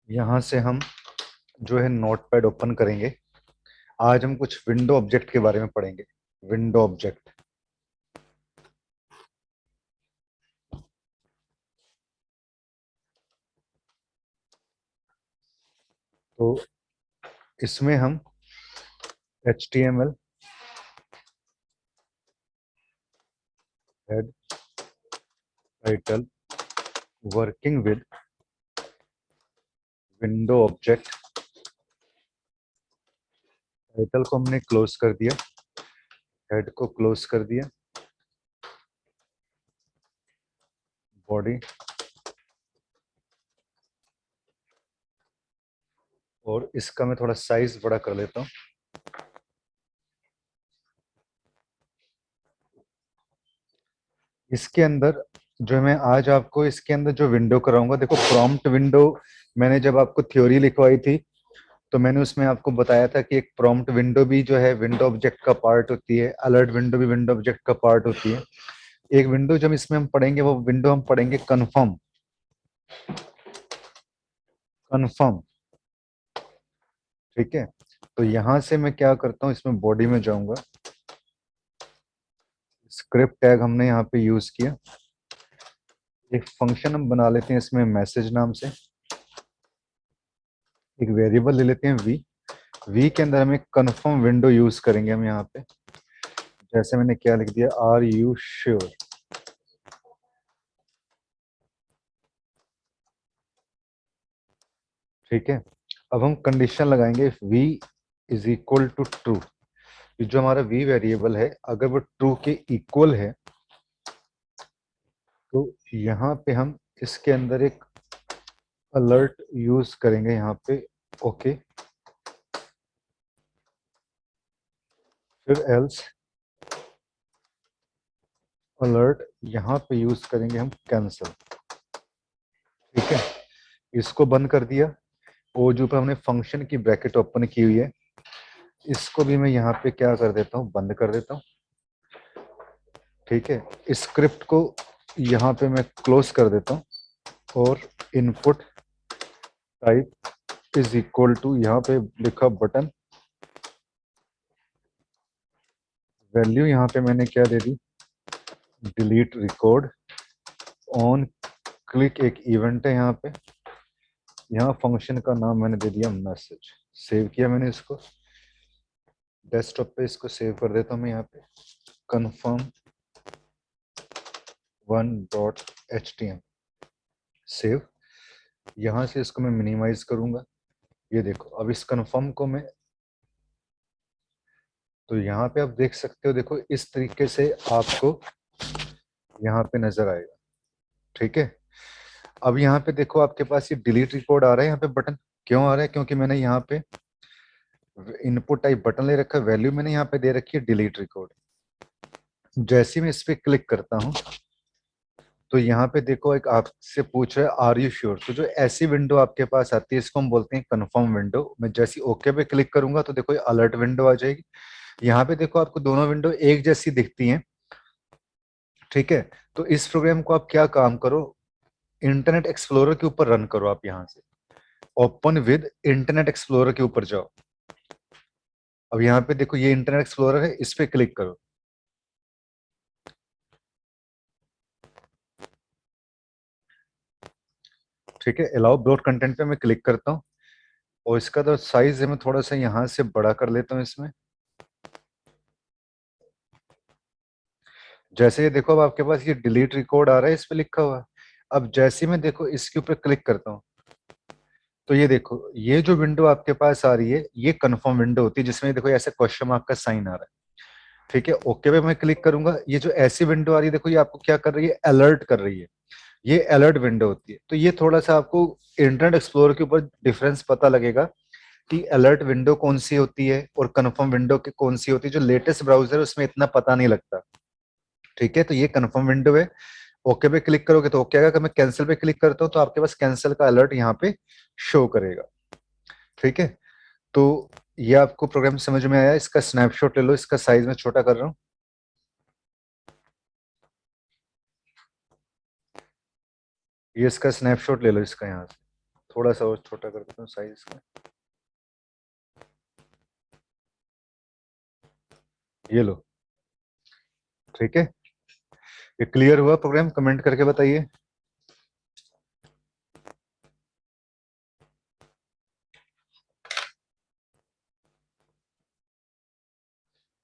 यहाँ से हम जो है नोटपैड ओपन करेंगे। आज हम कुछ विंडो ऑब्जेक्ट के बारे में पढ़ेंगे। Window object. तो इसमें हम HTML, head, title, working with window object. Title को हमने क्लोज कर दिया, हेड को क्लोज कर दिया, बॉडी और इसका मैं थोड़ा साइज बड़ा कर लेता हूँ। इसके अंदर जो मैं आज आपको इसके अंदर जो विंडो कराऊंगा, देखो प्रॉम्प्ट विंडो मैंने जब आपको थ्योरी लिखवाई थी तो मैंने उसमें आपको बताया था कि एक प्रॉम्प्ट विंडो भी जो है विंडो ऑब्जेक्ट का पार्ट होती है, अलर्ट विंडो भी विंडो ऑब्जेक्ट का पार्ट होती है। एक विंडो जब इसमें हम पढ़ेंगे वो विंडो हम पढ़ेंगे कन्फर्म। कन्फर्म, ठीक है। तो यहां से मैं क्या करता हूं, इसमें बॉडी में जाऊंगा, स्क्रिप्ट टैग हमने यहाँ पे यूज किया। एक फंक्शन हम बना लेते हैं इसमें मैसेज नाम से। एक वेरिएबल ले लेते हैं वी। वी के अंदर हम एक कन्फर्म विंडो यूज करेंगे हम यहाँ पे। जैसे मैंने क्या लिख दिया, आर यू श्योर। ठीक है। अब हम कंडीशन लगाएंगे if v is equal to true. जो हमारा वी वेरिएबल है अगर वो ट्रू के इक्वल है तो यहाँ पे हम इसके अंदर एक अलर्ट यूज करेंगे यहाँ पे। ओके। फिर एल्स अलर्ट यहाँ पे यूज करेंगे हम कैंसल। ठीक है। इसको बंद कर दिया। और जो ऊपर हमने फंक्शन की ब्रैकेट ओपन की हुई है इसको भी मैं यहाँ पे क्या कर देता हूँ, बंद कर देता हूँ। ठीक है। स्क्रिप्ट को यहाँ पे मैं क्लोज कर देता हूँ और input type is equal to, यहाँ पे लिखा बटन, वैल्यू यहाँ पे मैंने क्या दे दी, डिलीट रिकॉर्ड ऑन क्लिक। एक इवेंट है यहाँ पे। यहाँ फंक्शन का नाम मैंने दे दिया मैसेज। सेव किया मैंने इसको, डेस्कटॉप पे इसको सेव कर देता हूँ मैं यहाँ पे, confirm 1.htm। सेव। यहाँ से इसको मैं मिनिमाइज करूंगा। ये देखो अब इस कन्फर्म को मैं, तो यहाँ पे आप देख सकते हो, देखो इस तरीके से आपको यहाँ पे नजर आएगा। ठीक है। अब यहाँ पे देखो आपके पास ये डिलीट रिकॉर्ड आ रहा है यहाँ पे बटन। क्यों आ रहा है? क्योंकि मैंने यहाँ पे इनपुट टाइप बटन ले रखा है, वैल्यू मैंने यहाँ पे दे रखी है डिलीट रिकॉर्ड। जैसे ही मैं इस पे क्लिक करता हूँ तो यहाँ पे देखो एक आपसे पूछ रहा है आर यू श्योर। तो जो ऐसी विंडो आपके पास आती है इसको हम बोलते हैं कंफर्म विंडो। मैं जैसे ओके पे क्लिक करूंगा तो देखो अलर्ट विंडो आ जाएगी। यहाँ पे देखो आपको दोनों विंडो एक जैसी दिखती हैं। ठीक है। तो इस प्रोग्राम को आप क्या काम करो, इंटरनेट एक्सप्लोरर के ऊपर रन करो। आप यहाँ से ओपन विद इंटरनेट एक्सप्लोरर के ऊपर जाओ। अब यहाँ पे देखो ये इंटरनेट एक्सप्लोरर है, इस पे क्लिक करो। ठीक है। अलाउ ब्रॉड कंटेंट पे मैं क्लिक करता हूँ और इसका तो साइज है मैं थोड़ा सा यहाँ से बड़ा कर लेता हूँ इसमें। जैसे ये देखो अब आपके पास ये डिलीट रिकॉर्ड आ रहा है, इस पे लिखा हुआ है। अब जैसे ही मैं देखो इसके ऊपर क्लिक करता हूँ तो ये देखो ये जो विंडो आपके पास आ रही है ये कंफर्म विंडो होती है जिसमें देखो ऐसे क्वेश्चन मार्क का साइन आ रहा है। ठीक है। ओके पे मैं क्लिक करूंगा, ये जो ऐसी विंडो आ रही है देखो ये आपको क्या कर रही है, अलर्ट कर रही है। ये अलर्ट विंडो होती है। तो ये थोड़ा सा आपको इंटरनेट एक्सप्लोरर के ऊपर डिफरेंस पता लगेगा कि अलर्ट विंडो कौन सी होती है और कंफर्म विंडो की कौन सी होती है। जो लेटेस्ट ब्राउजर है उसमें इतना पता नहीं लगता। ठीक है। तो ये कंफर्म विंडो है। ओके पे क्लिक करोगे तो ओके आएगा। अगर मैं कैंसिल पे क्लिक करता हूँ तो आपके पास कैंसिल का अलर्ट यहाँ पे शो करेगा। ठीक है। तो ये आपको प्रोग्राम समझ में आया? इसका स्नैपशॉट ले लो, इसका साइज में छोटा कर रहा हूँ। ये इसका स्नैपशॉट ले लो इसका यहाँ से। थोड़ा सा और छोटा कर देता हूँ साइज का। ये लो, ठीक है। ये क्लियर हुआ प्रोग्राम? कमेंट करके बताइए।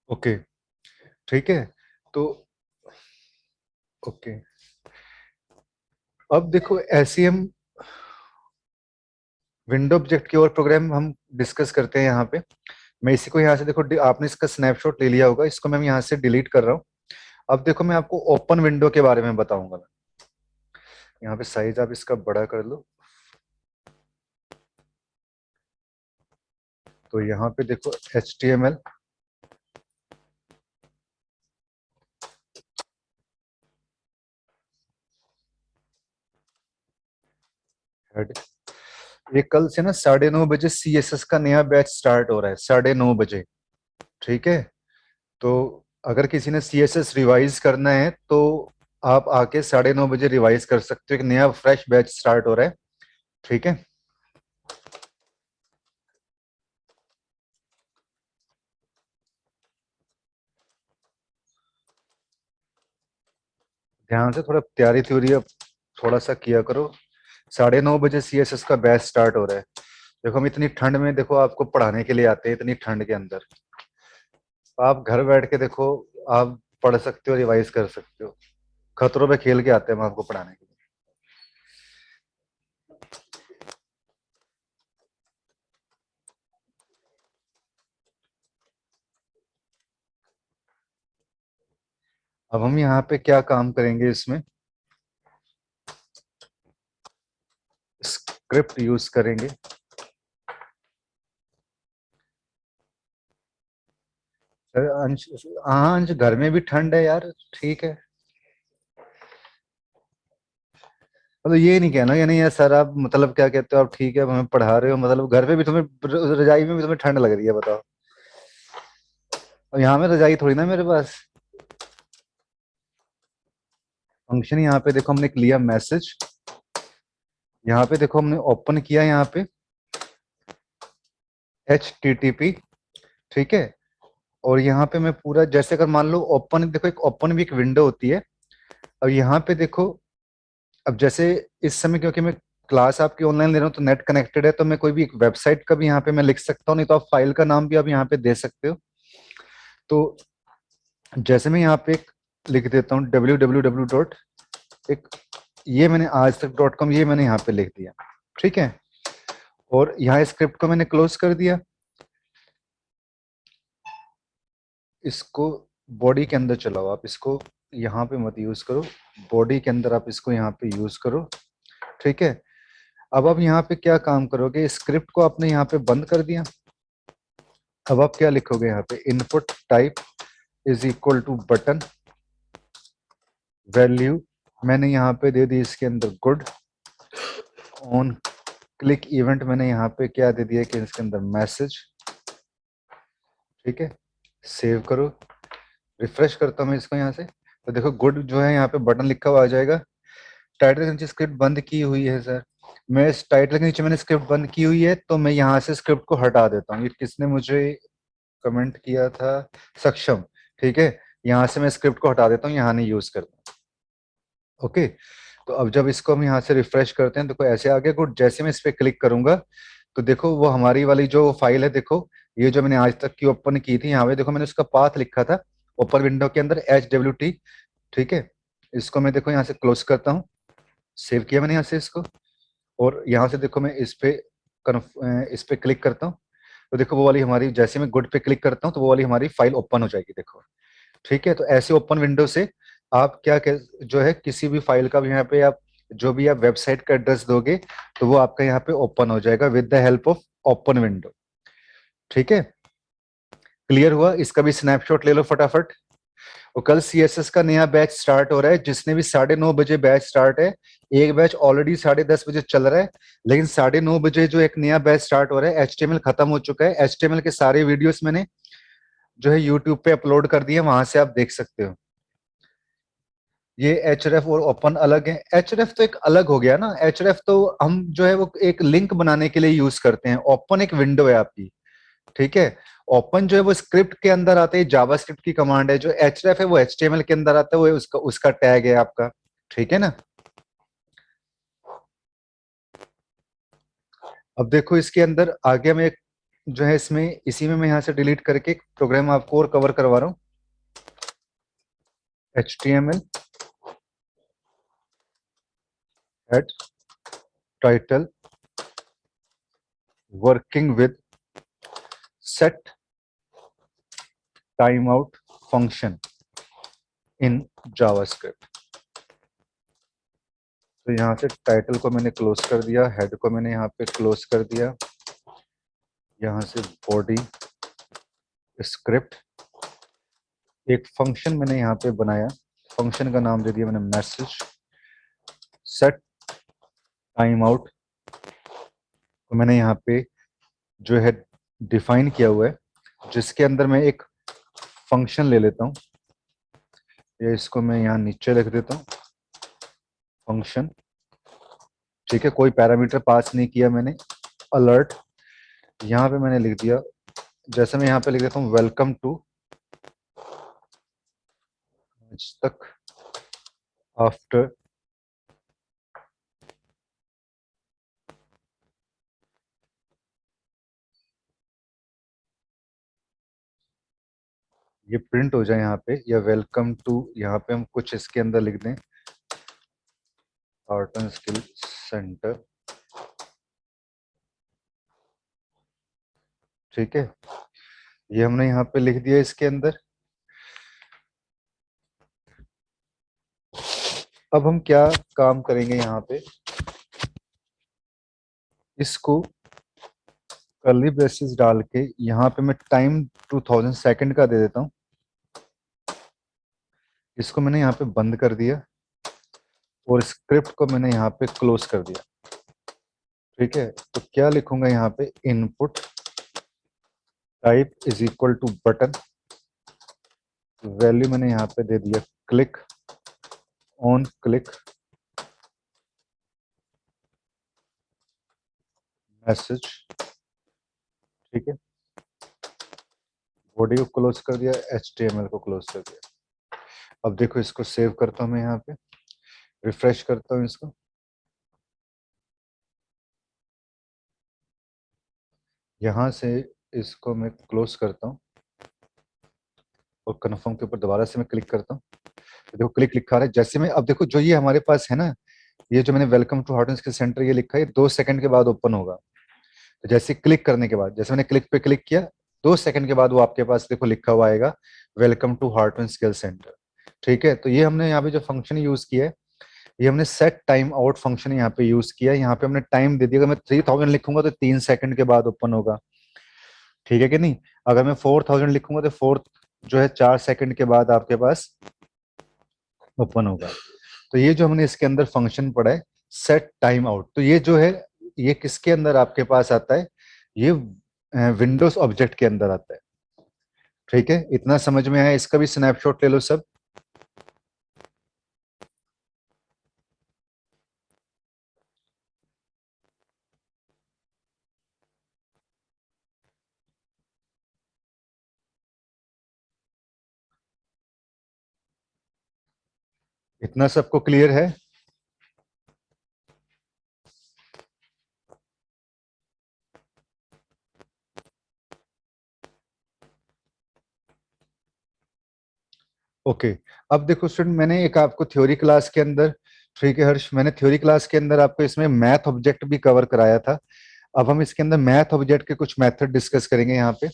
ओके, ठीक है। तो ओके, अब देखो एसईएम विंडो ऑब्जेक्ट की और प्रोग्राम हम डिस्कस करते हैं यहाँ पे। मैं इसी को यहाँ से देखो, आपने इसका स्नैपशॉट ले लिया होगा, इसको मैं यहाँ से डिलीट कर रहा हूँ। अब देखो मैं आपको ओपन विंडो के बारे में बताऊंगा। यहाँ पे साइज आप इसका बड़ा कर लो। तो यहाँ पे देखो HTML, हेड। ये कल से ना 9:30 बजे CSS का नया बैच स्टार्ट हो रहा है, 9:30 बजे, ठीक है। तो अगर किसी ने CSS रिवाइज करना है तो आप आके 9:30 बजे रिवाइज कर सकते हो। एक नया फ्रेश बैच स्टार्ट हो रहा है, ठीक है। ध्यान से थोड़ा तैयारी थ्योरी अब थोड़ा सा किया करो। 9:30 बजे CSS का बैच स्टार्ट हो रहा है। देखो हम इतनी ठंड में देखो आपको पढ़ाने के लिए आते हैं, इतनी ठंड के अंदर आप घर बैठ के देखो, आप पढ़ सकते हो, रिवाइज कर सकते हो। खतरों पे खेल के आते हैं हम आपको पढ़ाने के लिए। अब हम यहाँ पे क्या काम करेंगे, इसमें स्क्रिप्ट यूज करेंगे। अरे अंश, हाँ अंश, घर में भी ठंड है यार, ठीक है। मतलब ये नहीं कहना, या नहीं यार सर आप मतलब क्या कहते हो, आप ठीक है हमें पढ़ा रहे हो, मतलब घर पे भी तुम्हें, रजाई में भी तुम्हें ठंड लग रही है, बताओ। और यहाँ में रजाई थोड़ी ना मेरे पास। फंक्शन यहाँ पे देखो हमने लिया मैसेज, यहाँ पे देखो हमने ओपन किया यहाँ पे HTTP, ठीक है। और यहाँ पे मैं पूरा, जैसे अगर मान लो ओपन, देखो एक ओपन भी एक विंडो होती है। अब यहाँ पे देखो, अब जैसे इस समय क्योंकि मैं क्लास आपकी ऑनलाइन ले रहा हूँ तो नेट कनेक्टेड है, तो मैं कोई भी एक वेबसाइट का भी यहाँ पे मैं लिख सकता हूँ, नहीं तो आप फाइल का नाम भी आप यहाँ पे दे सकते हो। तो जैसे मैं यहाँ पे एक लिख देता हूँ www डॉट, एक ये मैंने आज तक .com ये मैंने यहाँ पे लिख दिया, ठीक है। और यहाँ स्क्रिप्ट को मैंने क्लोज कर दिया। इसको बॉडी के अंदर चलाओ, आप इसको यहाँ पे मत यूज करो, बॉडी के अंदर आप इसको यहाँ पे यूज करो, ठीक है। अब आप यहाँ पे क्या काम करोगे, स्क्रिप्ट को आपने यहाँ पे बंद कर दिया। अब आप क्या लिखोगे यहाँ पे, input type is equal to button, value मैंने यहाँ पे दे दी इसके अंदर गुड, ऑन क्लिक इवेंट मैंने यहाँ पे क्या दे दिया कि इसके अंदर मैसेज, ठीक है। सेव करो, रिफ्रेश करता हूँ मैं इसको यहाँ से, तो देखो गुड जो है यहाँ पे बटन लिखा हुआ आ जाएगा। टाइटल के नीचे स्क्रिप्ट बंद की हुई है सर, मैं इस टाइटल के नीचे मैंने स्क्रिप्ट बंद की हुई है, तो मैं यहाँ से स्क्रिप्ट को हटा देता हूँ। ये किसने मुझे कमेंट किया था, सक्षम, ठीक है। यहाँ से मैं स्क्रिप्ट को हटा देता हूँ, यहाँ नहीं यूज करता। ओके, तो अब जब इसको हम यहाँ से रिफ्रेश करते हैं, देखो ऐसे आ गया गुड। जैसे मैं इस पे क्लिक करूंगा तो देखो वो हमारी वाली जो फाइल है, देखो ये जो मैंने आज तक की ओपन की थी, यहाँ पे देखो मैंने उसका पाथ लिखा था ओपन विंडो के अंदर HWT, ठीक है। इसको मैं देखो यहाँ से क्लोज करता हूँ, सेव किया मैंने यहाँ से इसको। और यहाँ से देखो मैं इस पे क्लिक करता हूँ, तो देखो वो वाली हमारी, जैसे मैं गुड पे क्लिक करता हूँ तो वो वाली हमारी फाइल ओपन हो जाएगी, देखो, ठीक है। तो ऐसे ओपन विंडो से आप जो है किसी भी फाइल का भी यहाँ पे आप जो भी आप वेबसाइट का एड्रेस दोगे तो वो आपका यहाँ पे ओपन हो जाएगा with the help of open window, ठीक है। क्लियर हुआ? इसका भी स्नैपशॉट ले लो फटाफट। और कल CSS का नया बैच स्टार्ट हो रहा है, जिसने भी 9:30 बजे बैच स्टार्ट है, एक बैच ऑलरेडी 10:30 बजे चल रहा है, लेकिन 9:30 बजे जो एक नया बैच स्टार्ट हो रहा है, HTML खत्म हो चुका है। HTML के सारे वीडियोस मैंने जो है यूट्यूब पे अपलोड कर दिए, वहां से आप देख सकते हो। ये एचरेफ और ओपन अलग है। एचरेफ तो एक अलग हो गया ना, एचरेफ तो हम जो है वो एक लिंक बनाने के लिए यूज करते हैं, ओपन एक विंडो है आपकी। ठीक है, ओपन जो है वो स्क्रिप्ट के अंदर आता है, जावा स्क्रिप्ट की कमांड है। जो एचरेफ है वो एचटीएमएल के अंदर आता है, वो उसका उसका टैग है आपका। ठीक है ना। अब देखो इसके अंदर आगे मैं जो है इसमें इसी में मैं यहाँ से डिलीट करके एक प्रोग्राम आपको और कवर करवा रहा हूँ। HTML head title working with set time out function in JavaScript. तो यहाँ से टाइटल को मैंने क्लोज कर दिया, हेड को मैंने यहाँ पे क्लोज कर दिया, यहाँ से बॉडी स्क्रिप्ट, एक फंक्शन मैंने यहाँ पे बनाया, फंक्शन का नाम दे दिया मैंने मैसेज सेट टाइम आउट। तो मैंने यहाँ पे जो है डिफाइन किया हुआ है, जिसके अंदर मैं एक फंक्शन ले लेता हूँ, या इसको मैं यहाँ नीचे लिख देता हूँ फंक्शन। ठीक है, कोई पैरामीटर पास नहीं किया मैंने। अलर्ट यहाँ पे मैंने लिख दिया, जैसे मैं यहाँ पे लिख देता हूँ वेलकम टू आज तक आफ्टर ये प्रिंट हो जाए यहाँ पे, या वेलकम टू यहाँ पे हम कुछ इसके अंदर लिख दें आर्ट एंड स्किल सेंटर। ठीक है, ये हमने यहाँ पे लिख दिया इसके अंदर। अब हम क्या काम करेंगे यहाँ पे, इसको कर्ली ब्रेसेस डाल के यहाँ पे मैं टाइम 2000 सेकंड का दे देता हूँ। इसको मैंने यहाँ पे बंद कर दिया और स्क्रिप्ट को मैंने यहाँ पे क्लोज कर दिया। ठीक है, तो क्या लिखूंगा यहाँ पे, input type is equal to button, value मैंने यहाँ पे दे दिया क्लिक ऑन क्लिक मैसेज। ठीक है, बॉडी को क्लोज कर दिया, HTML को क्लोज कर दिया। अब देखो इसको सेव करता हूँ मैं, यहाँ पे रिफ्रेश करता हूँ इसको। यहाँ से इसको मैं क्लोज करता हूँ और कन्फर्म के ऊपर दोबारा से मैं क्लिक करता हूँ। तो देखो क्लिक लिखा रहा है। जैसे मैं अब देखो जो ये हमारे पास है ना, ये जो मैंने welcome to hot and skill centre ये लिखा है, 2 सेकंड के बाद ओपन होगा। तो जैसे क्लिक करने के बाद, जैसे मैंने क्लिक पे क्लिक किया, 2 सेकंड के बाद वो आपके पास देखो लिखा हुआ आएगा welcome to heart and skill centre. ठीक है, तो ये हमने यहाँ पे जो फंक्शन यूज किया है, ये हमने सेट टाइम आउट फंक्शन यहाँ पे यूज किया है। यहाँ पे हमने टाइम दे दिया, अगर मैं 3000 लिखूंगा तो 3 सेकंड के बाद ओपन होगा। ठीक है कि नहीं, अगर मैं 4000 लिखूंगा तो फोर्थ जो है 4 सेकंड के बाद आपके पास ओपन होगा। तो ये जो हमने इसके अंदर फंक्शन पढ़ा है सेट टाइम आउट, तो ये जो है ये किसके अंदर आपके पास आता है, ये विंडोज ऑब्जेक्ट के अंदर आता है। ठीक है, इतना समझ में आया, इसका भी स्नैपशॉट ले लो सब। इतना सबको क्लियर है। ओके, अब देखो स्टूडेंट, मैंने एक आपको थ्योरी क्लास के अंदर, ठीक है हर्ष, मैंने थ्योरी क्लास के अंदर आपको इसमें मैथ ऑब्जेक्ट भी कवर कराया था। अब हम इसके अंदर मैथ ऑब्जेक्ट के कुछ मेथड डिस्कस करेंगे यहाँ पे।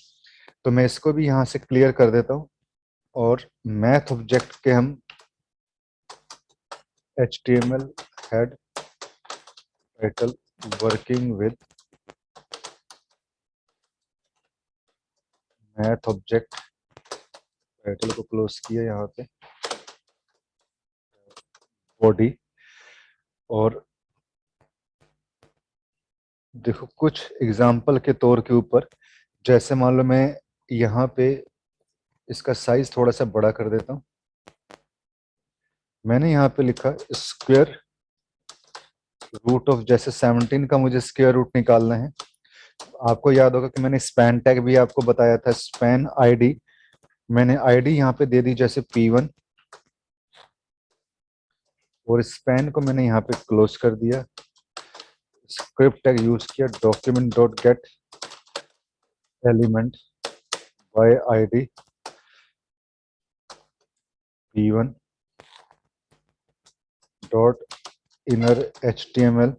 तो मैं इसको भी यहाँ से क्लियर कर देता हूँ, और मैथ ऑब्जेक्ट के हम HTML head title working with math object, title को क्लोज किया यहाँ पे, बॉडी। और देखो कुछ एग्जाम्पल के तौर के ऊपर, जैसे मान लो मैं यहाँ पे इसका साइज थोड़ा सा बड़ा कर देता हूँ, मैंने यहाँ पे लिखा स्क्वायर रूट ऑफ, जैसे 17 का मुझे स्क्वायर रूट निकालना है। आपको याद होगा कि मैंने स्पैन टैग भी आपको बताया था, स्पैन आईडी। मैंने आईडी यहाँ पे दे दी जैसे P1, और स्पैन को मैंने यहाँ पे क्लोज कर दिया। स्क्रिप्ट टैग यूज किया, document dot gate element by ID P1 dot inner HTML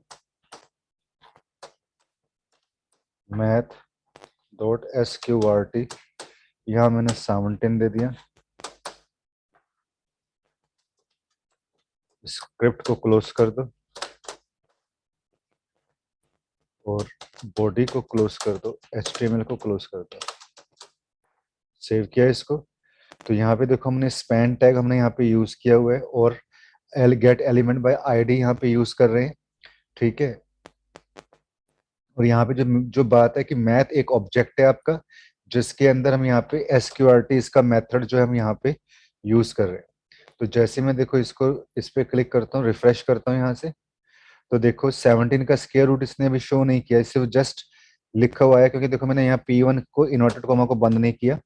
math dot SQRT। यहाँ मैंने 17 दे दिया। स्क्रिप्ट को क्लोज कर दो और बॉडी को क्लोज कर दो, HTML को क्लोज कर दो। सेव किया इसको। तो यहाँ पे देखो हमने स्पैन टैग हमने यहाँ पे यूज किया हुआ है, और गेट एलिमेंट बाय आईडी यहाँ पे यूज कर रहे हैं। ठीक है। और यहाँ पे जो जो बात है कि मैथ एक ऑब्जेक्ट है आपका, जिसके अंदर हम यहाँ पे SQRT इसका मेथड जो है हम यहाँ पे यूज कर रहे हैं। तो जैसे मैं देखो इसको इस पे क्लिक करता हूँ, रिफ्रेश करता हूँ यहाँ से, तो देखो 17 का स्क्वायर रूट इसने अभी शो नहीं किया, इससे जस्ट लिखा हुआ है, क्योंकि देखो मैंने यहाँ P1 को इन्वर्टेड कॉमा को बंद नहीं किया।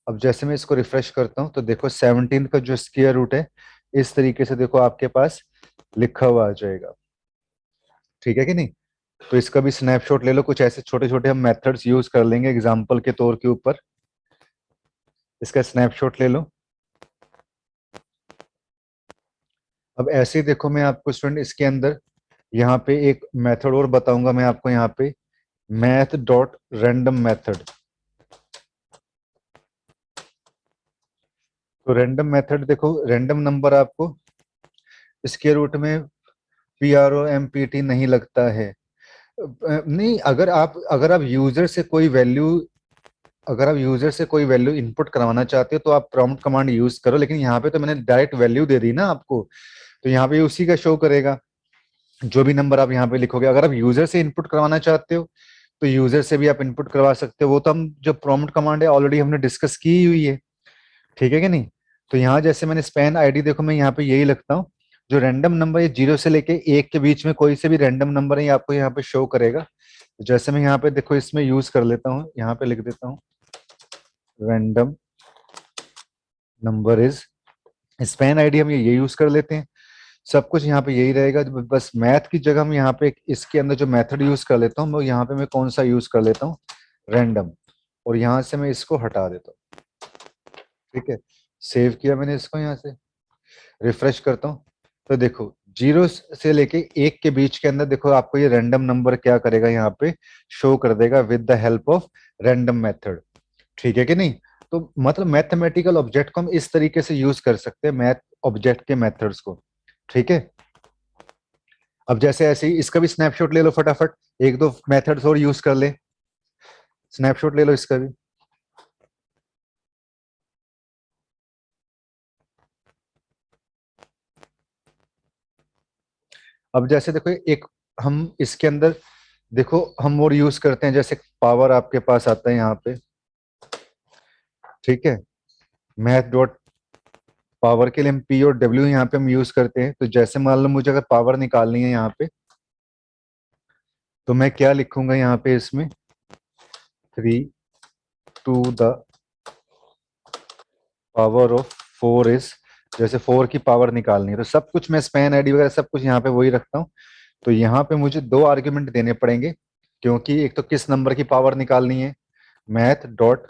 अब जैसे मैं इसको रिफ्रेश करता हूँ तो देखो 17 का जो स्क्वायर रूट है इस तरीके से देखो आपके पास लिखा हुआ आ जाएगा। ठीक है कि नहीं? तो इसका भी स्नैपशॉट ले लो। कुछ ऐसे छोटे छोटे हम मेथड्स यूज कर लेंगे एग्जाम्पल के तौर के ऊपर। इसका स्नैपशॉट ले लो। अब ऐसे ही देखो मैं आपको स्टूडेंट इसके अंदर यहाँ पे एक मेथड और बताऊंगा मैं आपको, यहाँ पे मैथ डॉट रैंडम मेथड। तो रैंडम मेथड देखो, रैंडम नंबर आपको इसके रूट में PROMPT नहीं लगता है। नहीं, अगर आप यूजर से कोई वैल्यू अगर आप यूजर से कोई वैल्यू इनपुट करवाना चाहते हो तो आप प्रॉम्प्ट कमांड यूज करो, लेकिन यहाँ पे तो मैंने डायरेक्ट वैल्यू दे दी ना आपको, तो यहाँ पे उसी का शो करेगा जो भी नंबर आप यहाँ पे लिखोगे। अगर आप यूजर से इनपुट करवाना चाहते हो तो यूजर से भी आप इनपुट करवा सकते हो। वो तो हम जो प्रॉम्प्ट कमांड है ऑलरेडी हमने डिस्कस की हुई है। ठीक है कि नहीं? तो यहाँ जैसे मैंने स्पैन आईडी देखो मैं यहाँ पे यही लगता हूँ, जो रैंडम नंबर ये 0 से लेके 1 के बीच में कोई से भी रैंडम नंबर है ये आपको यहाँ पे शो करेगा। जैसे मैं यहाँ पे देखो इसमें यूज कर लेता हूँ, यहाँ पे लिख देता हूँ random number is, span ID हम ये यूज कर लेते हैं। सब कुछ यहाँ पे यही रहेगा, बस मैथ की जगह हम यहाँ पे इसके अंदर जो मेथड यूज कर लेता हूँ, मैं यहाँ पे मैं कौन सा यूज कर लेता हूँ, रैंडम, और यहाँ से मैं इसको हटा देता हूँ। ठीक है, सेव किया मैंने इसको, यहाँ से रिफ्रेश करता हूँ तो देखो 0 से लेके 1 के बीच के अंदर देखो आपको ये रैंडम नंबर क्या करेगा, यहाँ पे शो कर देगा with the help of random method. ठीक है कि नहीं? तो मतलब मैथमेटिकल ऑब्जेक्ट को हम इस तरीके से यूज कर सकते हैं, मैथ ऑब्जेक्ट के मेथड्स को। ठीक है। अब जैसे ऐसे ही इसका भी स्नैपशॉट ले लो फटाफट, एक दो मेथड्स और यूज कर ले। स्नैपशॉट ले लो इसका भी। अब जैसे देखो एक हम इसके अंदर देखो हम और यूज करते हैं, जैसे पावर आपके पास आता है यहाँ पे। ठीक है, मैथ डॉट पावर के लिए हम P और W यहाँ पे हम यूज करते हैं। तो जैसे मान लो मुझे अगर पावर निकालनी है यहाँ पे, तो मैं क्या लिखूंगा यहाँ पे इसमें, 3 to the power of 4 is, जैसे 4 की पावर निकालनी है तो सब कुछ मैं स्पैन आईडी वगैरह सब कुछ यहाँ पे वही रखता हूँ। तो यहाँ पे मुझे दो आर्ग्यूमेंट देने पड़ेंगे, क्योंकि एक तो किस नंबर की पावर निकालनी है, मैथ डॉट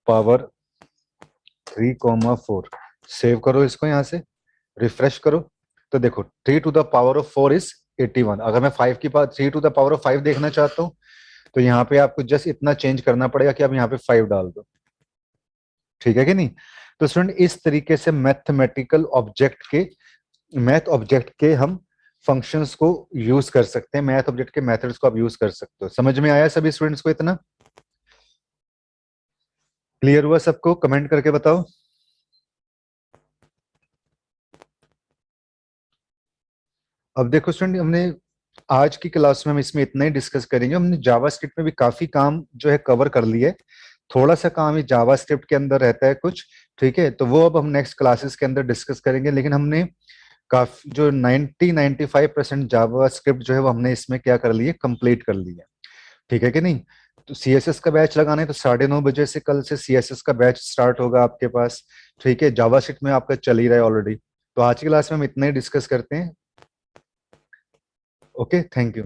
पावर 3,4। सेव करो इसको, यहाँ से रिफ्रेश करो तो देखो 3 to the power of 4 is 81। अगर मैं 5 की power 3 to the power of 5 देखना चाहता हूँ तो यहाँ पे आपको जस्ट इतना चेंज करना पड़ेगा कि आप यहाँ पे 5 डाल दो। ठीक है कि नहीं? तो स्टूडेंट इस तरीके से मैथ ऑब्जेक्ट के हम फंक्शंस को यूज कर सकते हैं, मैथ ऑब्जेक्ट के मेथड्स को आप यूज कर सकते हो। समझ में आया सभी स्टूडेंट्स को? इतना क्लियर हुआ सबको? कमेंट करके बताओ। अब देखो स्टूडेंट, हमने आज की क्लास में हम इसमें इतना ही डिस्कस करेंगे। हमने जावास्क्रिप्ट में भी काफी काम जो है कवर कर लिया है। थोड़ा सा काम ही जावास्क्रिप्ट के अंदर रहता है कुछ, ठीक है, तो वो अब हम नेक्स्ट क्लासेस के अंदर डिस्कस करेंगे, लेकिन हमने काफी जो 90-95% जावा स्क्रिप्ट जो है वो हमने इसमें क्या कर ली है, कंप्लीट कर ली है। ठीक है कि नहीं? तो सीएसएस का बैच लगाना है तो 9:30 बजे से कल से सीएसएस का बैच स्टार्ट होगा आपके पास। ठीक है, जावास्क्रिप्ट में आपका चल ही रहा है ऑलरेडी। तो आज की क्लास में हम इतना ही डिस्कस करते हैं। Okay, thank you.